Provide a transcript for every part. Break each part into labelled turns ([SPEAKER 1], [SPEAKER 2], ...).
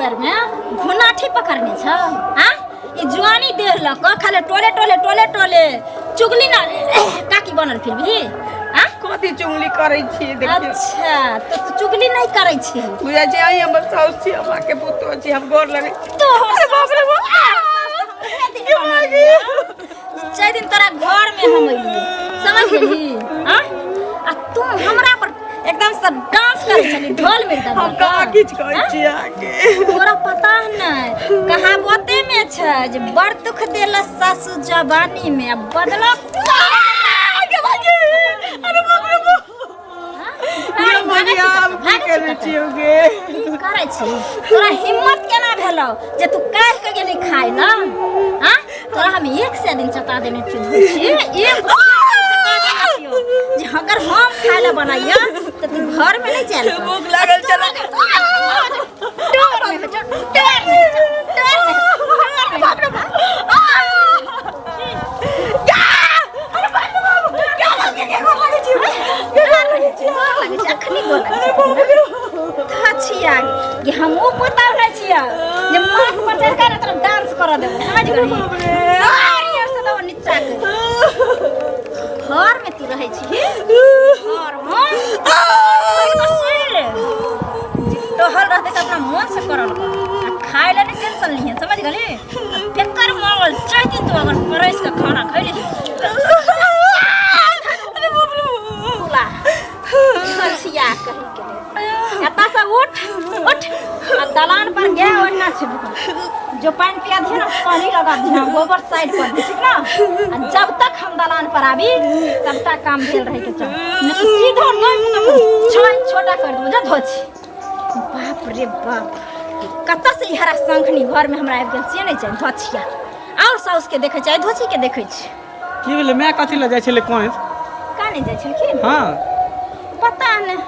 [SPEAKER 1] बेर में घुनाठी पकड़ने छ हां ई जुआनी देह ल क खाले टोले टोले टोले टोले चुगली ना काकी बनल फिर भी हां
[SPEAKER 2] कथी चुगली करै छी देखियो।
[SPEAKER 1] अच्छा तो तू चुगली नहीं करै छी
[SPEAKER 2] बुझा जे आई हमर साउस छी अम्मा के पुतो छी हम गोर लगै
[SPEAKER 1] तो अरे बाप रे चार दिन तोरा घर में हम अइली समझ गेली हां आ तू हमरा पर एकदम से डांस करे चली ढोल में दबा
[SPEAKER 2] हम कहाँ किछ कहै छी आके
[SPEAKER 1] तोरा पता नहीं कहावते में छ जे बड़ दुख देला सासु जवानी में बदला
[SPEAKER 2] आगे भागे अरे बाप रे ये मगिया हम की करै छियोगे
[SPEAKER 1] की करै छी तोरा हिम्मत केना भेलौ जे तू काहे के गेली खाय ना हां तोरा हम एक से दिन चटा देने छी एक जे अगर हम खाए ला बनाइया तो तू घर में नहीं जाए
[SPEAKER 2] भूख लागल चला
[SPEAKER 1] डर में बाप रे बाप अखनी कि हम बताव नहीं छिया जे माथ पर चढ़ के तरफ डांस कर देबो समझ गई यार से तो नीचा घर में तू रहे छी घर में तो हर रहते अपना मन से करल खाए ला नहीं टेंशन नहीं है समझ गली फेकर मांगल चाह दिन तो अगर परस का खाना खइले अरे बाप रे बोला खसिया कहि के एता से उठ आ दलान पर गया ओना छै जो पानी पिया दिए ना पानी लगा दिया गोबर साइड पर ठीक ना जब तक हम दलान पर आबी सबटा काम भेल रहे के चल नहीं सीधा नहीं छोटा कर दो जा धोची बाप रे बाप कत्ता से हरा संखनी घर में हमरा आबि गेल से नहीं छै धोचिया और साउस के देखे छै धोची के देखे छै
[SPEAKER 3] की भेले मैं कथि ल जाय छले कोन
[SPEAKER 1] का नहीं जाय छलखिन
[SPEAKER 3] हां
[SPEAKER 1] पता नहीं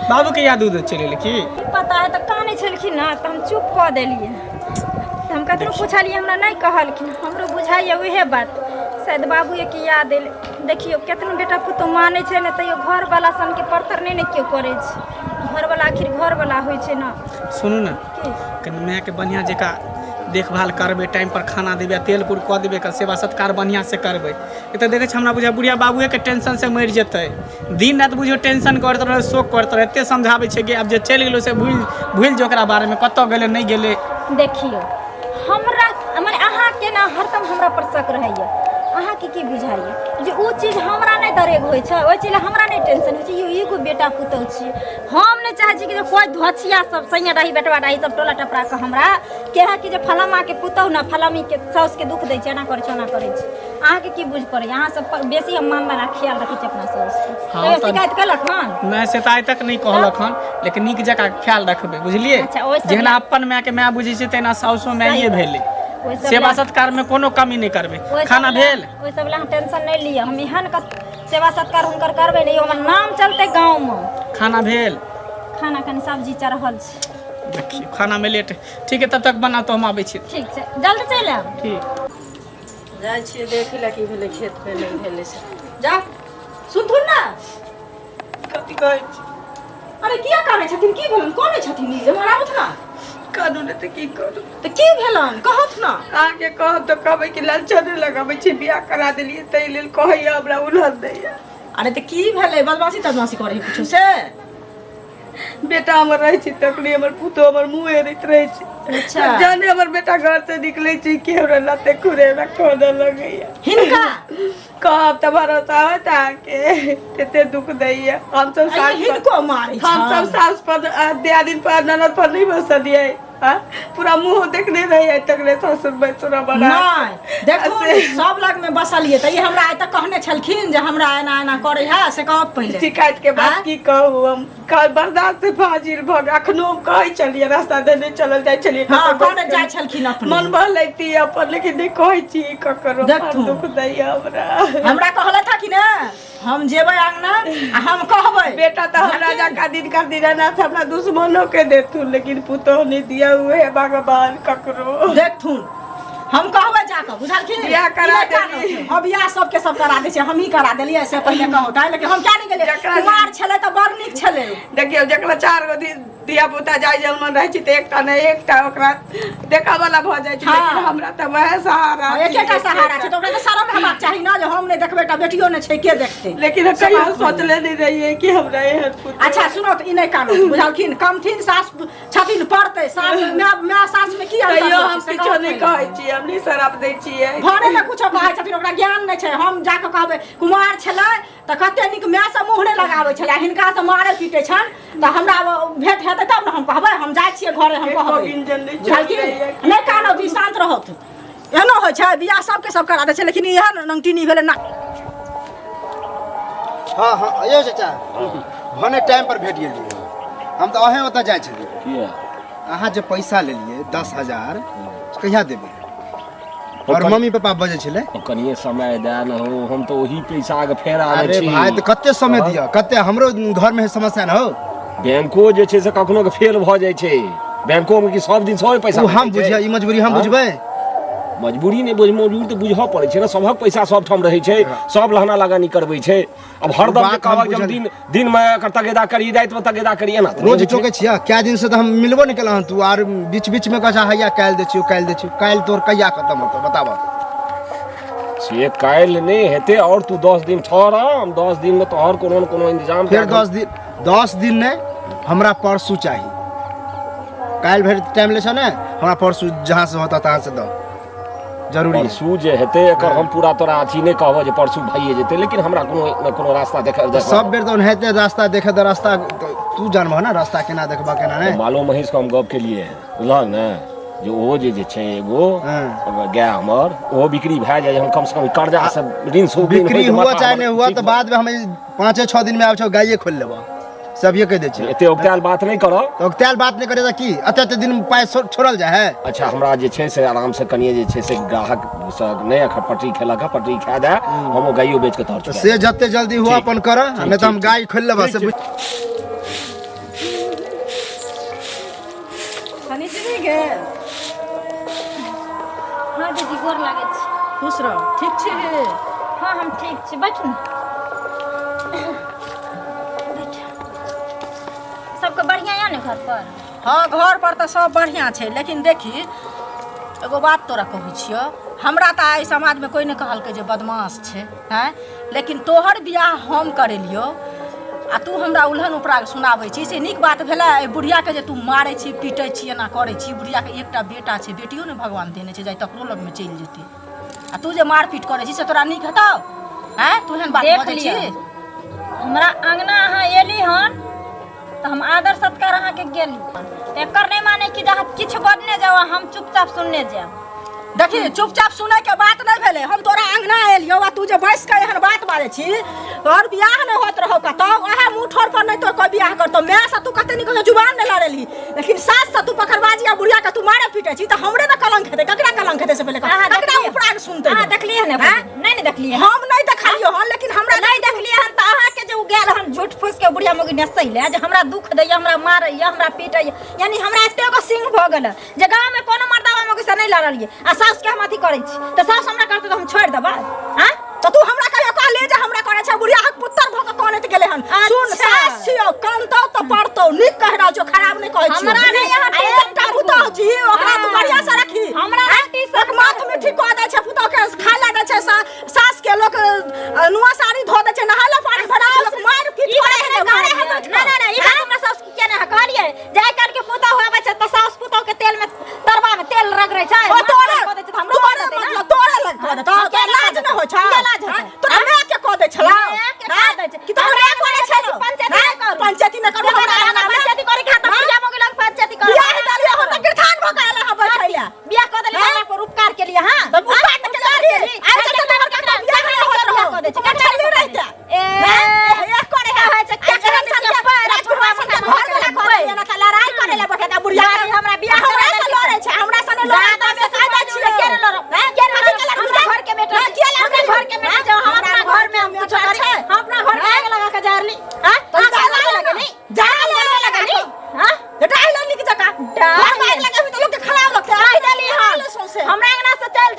[SPEAKER 3] बाबू के याद उद चले की
[SPEAKER 1] पता है तो काने छलखिन ना तो हम चुप क देलिए हम कतनो पूछलिए हमरा नहीं कहलखिन हमरो बुझाइए उहे बात शायद बाबू के याद एल देखियो केतनो बेटा पुतो माने छै न तइयो घर वाला सन के परतर नहीं क्यों करे छै घर वाला आखिर घर वाला होय छै ना
[SPEAKER 3] सुनू ना कनी मैं के बढ़िया जका देखभाल करबे टाइम पर खाना देबे तेल कुर क देबे सेवा सत्कार बढ़िया से करबे ए त देखे छ हमरा बुझा बुढ़िया बाबूए के टेंशन से मर जेतै दिन रात बुझियो टेंशन करत रहे शोक करत रहे एते समझाबै छै कि अब जे चल गेलो से भूल जो ओकरा बारे में कत्तो गेले नहीं गेले
[SPEAKER 1] देखियो हमरा माने अहाँ के ना हरदम हमरा पर शक रहैया अहाँ के की बुझाइए जे ओ चीज हमरा नहीं दरेग होय छै ओ चीज हमरा नहीं टेंशन होय छै यो एगो बेटा पुतौ छी हम नहीं चाहे छी कि कोई धोचिया सब सैया रही बेटवा रही सब टोला टपरा के हमरा कहे कि जे फलामा के पुतौ ना फलामी के साउस के दुख दै छै ना करे छै ना करे छै अहाँ के की बुझ पड़े अहाँ सब बेसी हम मान बना ख्याल रखी छै अपना साउस के
[SPEAKER 3] हाँ,
[SPEAKER 1] तो शिकायत केलक हन
[SPEAKER 3] मैं से आइ तक नहीं कहलक हन लेकिन नीक जका ख्याल रखबे बुझलिए
[SPEAKER 1] अच्छा,
[SPEAKER 3] जेना अपन माय के माय बुझै छै तेना साउसो माये भेले सेवा सत्कार में कोनो कमी नहीं करबे खाना भेल
[SPEAKER 1] ओइ सब ला टेंशन नहीं लिया हम एहन का सेवा सत्कार हुनकर करबे नहीं हमर नाम चलते गांव में
[SPEAKER 3] खाना भेल
[SPEAKER 1] खाना कनी सब्जी चढ़ल छै
[SPEAKER 3] देखिए खाना में लेट ठीक है तब तक बना तो हम आबै छी
[SPEAKER 1] ठीक छै जल्दी चल आब
[SPEAKER 3] ठीक
[SPEAKER 2] जाय छी देखि ला की भेले खेत पे नहीं भेले से
[SPEAKER 1] जा सुनथुन ना
[SPEAKER 2] कथी कहै छी
[SPEAKER 1] अरे किया काने छथिन की भेलन कोन छथिन जे मराउत ना
[SPEAKER 2] कानू ने त की करू
[SPEAKER 1] त की भेलन कहत ना
[SPEAKER 2] आगे कह तो कहबै कि लालचन लगाबै छी बियाह करा देलिए तै लेल कहैया हमरा उलहन दैया
[SPEAKER 4] अरे तो की भेले बदमाशी तदमाशी करे कुछो से
[SPEAKER 2] बेटा हमर रहे छी तकनी हमर पुतो हमर मुंह एरित रहे छी
[SPEAKER 4] अच्छा
[SPEAKER 2] जाने हमर बेटा घर से निकले छी कि हमरा लते खुरे ना खोद लगैया
[SPEAKER 4] हिनका
[SPEAKER 2] कब त भरोसा होता के तेते दुख दैया हम सब सास
[SPEAKER 4] हिनको मारे
[SPEAKER 2] हम सब सास पर दियादिन पर ननद पर नहीं बस दिए हां पूरा मुंह देखने रही तकले ससुर बैसुरा बना
[SPEAKER 4] नहीं देखो सब लग में बसलिए त ये हमरा आइ तक कहने छलखिन जे हमरा एना एना करे है से कहब पहले
[SPEAKER 2] शिकायत के बाद की कहू हम कल बर्दाश्त से फाजिल भग अखनो हम कहै छलिए रास्ता देने चलल जाय छलिए
[SPEAKER 4] हां कहने जाय छलखिन अपने
[SPEAKER 2] मन भलैती अपन लेकिन नहीं कहै छी ककरो
[SPEAKER 4] देखथुन।
[SPEAKER 2] दुख दैया
[SPEAKER 4] हमरा कहले था कि ना हम जेबै अंगना आ हम कहबै
[SPEAKER 2] बेटा तो हमरा जका दिन कर दीनानाथ हमरा दुश्मनों के देथुन लेकिन पुतोह नहीं दिया हुए है भगवान ककरो
[SPEAKER 4] देखथुन हम कहबै जाके बुझलखिन
[SPEAKER 2] बियाह करा देली।
[SPEAKER 4] हम बियाह सबके सब करा दै छै, हम ही करा देलियै से पहिले कहू लेकिन हम क्या नहीं गेलियै कुमार छलै तऽ बड़ नीक छलै।
[SPEAKER 2] देखियो जकरा 4 गो दिया पुता जाय जलमन रहै छै त एकटा नै एकटा ओकरा देखा वाला भ जाय छै, लेकिन हमरा त वह सहारा
[SPEAKER 4] एकेटा सहारा छै, त ओकरा त शरम हेबाक चाही न जे हम नै देखबै त बेटियो नै छै के देखतै।
[SPEAKER 2] लेकिन कहियो सोचले नै रहिए कि हमरा एहन पुत।
[SPEAKER 4] अच्छा सुनो त ई नै कानू बुझलखिन, कमथिन सास छथिन पड़तै, सास माय सास में की अंतर
[SPEAKER 2] कहियो
[SPEAKER 4] छै
[SPEAKER 2] हम
[SPEAKER 4] से
[SPEAKER 2] किछो नै कहै छी, हम नै शराप दै छियै।
[SPEAKER 4] घरे में कुछो कहै छथिन, ओकरा ज्ञान नै छै। हम जाके कहबै कुमार छलै त कते नीक माय से मुंह नै लगाबै छलै, हिनका से मारे पीटे छन त हमरा भेट हेतै तब न हम कहबै। हम जाइ छियै घरे हम कहबै नै कानौ जी, शांत रहत। एहनो होइ छै बियाह सबके सब करा दै छै, लेकिन एहन नंगटीनी भेलै ना।
[SPEAKER 5] हाँ हाँ अयो चाचा भने टाइम पर भेट गेलियै, हम तऽ अहें ओतऽ जाइ छलियै। अहाँ जे पैसा लेलियै 10,000 कहिया देबै? और मम्मी पापा बजे छलै
[SPEAKER 6] कनिए समय दे न हो, हम तो वही पैसा के फेर आवे
[SPEAKER 5] अरे
[SPEAKER 6] छी।
[SPEAKER 5] भाई तो कते समय दिया, कते हमरो घर में समस्या न हो।
[SPEAKER 6] बैंको जे छै से कखनो के फेल भ जाय छै, बैंको में कि सब दिन सब पैसा
[SPEAKER 5] हम बुझिया ई मजबूरी हम बुझबै।
[SPEAKER 6] मजबूरी नहीं बुझ, मजबूरी तो बुझ पड़े छै ना, सबक पैसा सब ठाम रहे छै, सब लहना लगानी करबै छै। अब हरदम के कहब जब दिन में तगेदा करी, रात में तगेदा करिए ना
[SPEAKER 5] रोज टोके छिया। क्या दिन से तो हम मिलबो नहीं केला, तू आर बीच बीच में कहछा हैया काल दे छियो काल दे छियो, काल तोर कहिया खत्म होतो बताबा?
[SPEAKER 6] से काल नहीं हेते और तू 10 दिन ठहर, हम 10 दिन में तोहर कोनो न कोनो इंतजाम
[SPEAKER 5] फिर 10 दिन ने हमरा परसू चाहिए। काल भर टाइम ले छ ने, हमरा परसू जहां से होता तहां से दो जरूरी है।
[SPEAKER 6] परसू जे हेते एकर हम पूरा तोरा अथी नहीं कहब जे परसू भइए जेते, लेकिन हमरा कोनो न कोनो रास्ता देखे
[SPEAKER 5] सब बेर तो हेते रास्ता देखे त रास्ता तू जानबह ना रास्ता केना देखबा केना नहीं।
[SPEAKER 6] मालो महेश को हम गप के लिए बुझल ने, जो ओ जे छै एगो गाय हमर ओ बिक्री भए जाय, हम कम से कम कर्जा से ऋण सो
[SPEAKER 5] बिक्री हुआ चाहे नहीं हुआ तो बाद में हम 5-6 दिन में आब छ गाये खोल लेबा, सब ये कह दे छी।
[SPEAKER 6] एते ओकताल बात नहीं करो,
[SPEAKER 5] तो ओकताल बात नहीं करे त की अते दिन पाय छोड़ल जाय है।
[SPEAKER 6] अच्छा हमरा जे छै से आराम से कनिए जे छै से ग्राहक से नहीं पटरी खेला का पटरी खा दे, हम ओ गायो बेच के तोर
[SPEAKER 5] तो से जते जल्दी हुआ अपन कर, नहीं तो हम गाय खोल लेबा से।
[SPEAKER 4] हनी जी गे
[SPEAKER 1] हाँ दीदी गोर लागै छी।
[SPEAKER 4] खुश रह, ठीक छी?
[SPEAKER 1] हाँ हम ठीक छी, बैठू न। सबके बढ़िया या ने घर पर?
[SPEAKER 4] हाँ घर पर तो सब बढ़िया छै, लेकिन देखी एगो बात तोरा कहै छियो, हमरा तो आई समाज में कोई नहीं कहलकै जे बदमाश छै हैं, लेकिन तोहर बियाह हम करेलियो आ तू हमरा उल्हन उपराग सुनाबै छी, से नीक बात भेलै? ए बुढ़िया के जे तू मारै छी पीटै छी एना करै छी, बुढ़िया के एकटा बेटा छै, बेटियो ने भगवान देने छै, जाय तकरो लग में चलि जेतै, आ तू जे मारपीट करै छी से तोरा नीक हेतौ? हैं तू एहन बात बजै छी?
[SPEAKER 1] हमरा अंगना अहाँ एली हन तो हम आदर सत्कार अहाँ के गेली, एकर नहीं माने कि जहाँ किछु बजने जाओ हम चुपचाप सुनने जाओ।
[SPEAKER 4] देखी चुपचाप सुने के बात नहीं भेले, हम तोरा अंगना एलियो आ तू जे बैस के एहन बात बाजे छी, तोहर बियाह नहीं होत रहो कतौ, ओहे मुंह ठोर पर नहीं तो कोई बियाह करतो। मैं से तू कते निक जुबान नहीं लड़ेली, लेकिन सास से तू पकड़बाजी आ बुढ़िया के तू मारे पीटे छी, त हमरे न कलंक हेते, ककरा कलंक हेते से पहले ककरा उपराग सुनते?
[SPEAKER 1] हां देखलिए ने, नहीं नहीं देखलिए
[SPEAKER 4] हम नहीं देखलियो हन, लेकिन हमरा
[SPEAKER 1] नहीं देखलिए हन त अहाँ के जे उ गेल हन झूठ फूस के बुढ़िया मोगी नसैले जे हमरा दुख दैया, हमरा मारैया, हमरा पीटैया, यानी हमरा एते को सिंह भ गेल जे गांव में कोनो मर्दावा मोगी से नहीं लड़लिए, आ सास के हम अथी करै छी त सास हमरा करते त हम छोड़ देबै? हां
[SPEAKER 4] तो तू हमरा कहियो कहले जे हमरा करे छै बुढ़िया हक पुत्र भ के कोने त गेले हन? सुन सास छियो कानतो त पड़तो, नीक कह रहौ जो, खराब नहीं कहै छी।
[SPEAKER 1] हमरा नहीं यहाँ
[SPEAKER 4] एकटा पुतो छी, ओकरा तू बढ़िया से रखी।
[SPEAKER 1] हमरा आंटी से
[SPEAKER 4] एक माथ में ठीक कह दे छै, पुतो के खाय ला दे छै, सास के लोग नुआ साड़ी धो दे छै, नहालो पानी भरा लोग मार पीट करे है गारे है।
[SPEAKER 1] नहीं नहीं ई बात हमरा सास की केने कहलिए जाय कर के पुतो होवे छै त सास पुतो के तेल में तरवा में तेल रगड़ै छै,
[SPEAKER 4] ओ तोरे
[SPEAKER 1] कह दे छै हमरो
[SPEAKER 4] मतलब तोरे लग कह दे त लाज न हो छै? तोरा मैं के कह दे छला कि तोरे करे छै पंचायती न करू, हमरा
[SPEAKER 1] पंचायती करे खाता पूजा मोगी लग पंचायती कर
[SPEAKER 4] बियाह डालियो हम त गिरथान भ के आला ह बैठैला,
[SPEAKER 1] बियाह कर देली हमरा पर उपकार के लिए। हां
[SPEAKER 4] तब उपकार के लिए आज तक तोहर का बियाह नहीं होत रहो,
[SPEAKER 1] कह दे छै
[SPEAKER 4] का चली रहता ए करे है से के राजपुरवा से घर वाला करे ना त लड़ाई करे ले बैठा बुढ़िया
[SPEAKER 1] हमरा बियाह
[SPEAKER 4] हमरा से लड़े छै, हमरा से न लड़े त से कहै छियै के लड़ो के हमरा घर के बेटा के घर के बेटा जो हमरा घर में हम कुछ करे हम अपना घर में आग लगा के जारली। हां तो लगे नहीं जाए लगे नहीं, हां तो डाल ली की जगह आग लगे तो लोग के खराब लगता है, डाल ली हाल हमरा अंगना से चल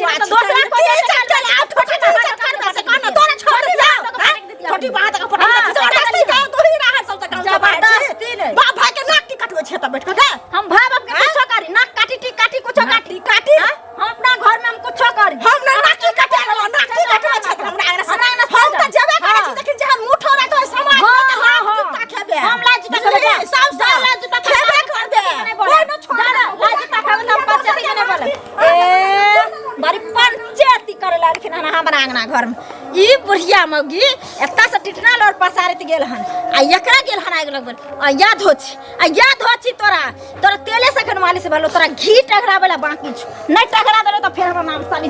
[SPEAKER 1] ना तो दूसरा को चल आओ छोटी बात से कौन तोरा छोड़ दिया
[SPEAKER 4] छोटी बात का पता जबरदस्ती का तो ही रहा सब तक
[SPEAKER 1] जबरदस्ती नहीं
[SPEAKER 4] बाप भाई के नाक की कटवे छे त बैठ के
[SPEAKER 1] हम भाई बाप के कुछ करी नाक काटी कुछ काटी हम अपना घर में हम कुछ करी
[SPEAKER 4] हम ना नाक की कटे वाला नाक की कटवे छे हमरा हम त जेबे करे छी लेकिन जहां मुठ हो रहा तो समाज में जूता खेबे
[SPEAKER 1] हम लाज जूता खेबे सब लाज जूता
[SPEAKER 4] खेबे कर दे
[SPEAKER 1] कोई न छोड़ लाज जूता खेबे हम पंचायत के नहीं बोले ए बारी पंचायती करे लाखिन हमरा आंगना घर में ई बुढ़िया मौगी एत्ता से टिटनाल और पसारत गेल हन आ एकरा गेल हन आग लगबल आ याद होछि तोरा तेले से खन मालिश भलो तोरा घी टकरावेला बाकी छु नहीं टकरा देले तो फिर हमरा नाम साली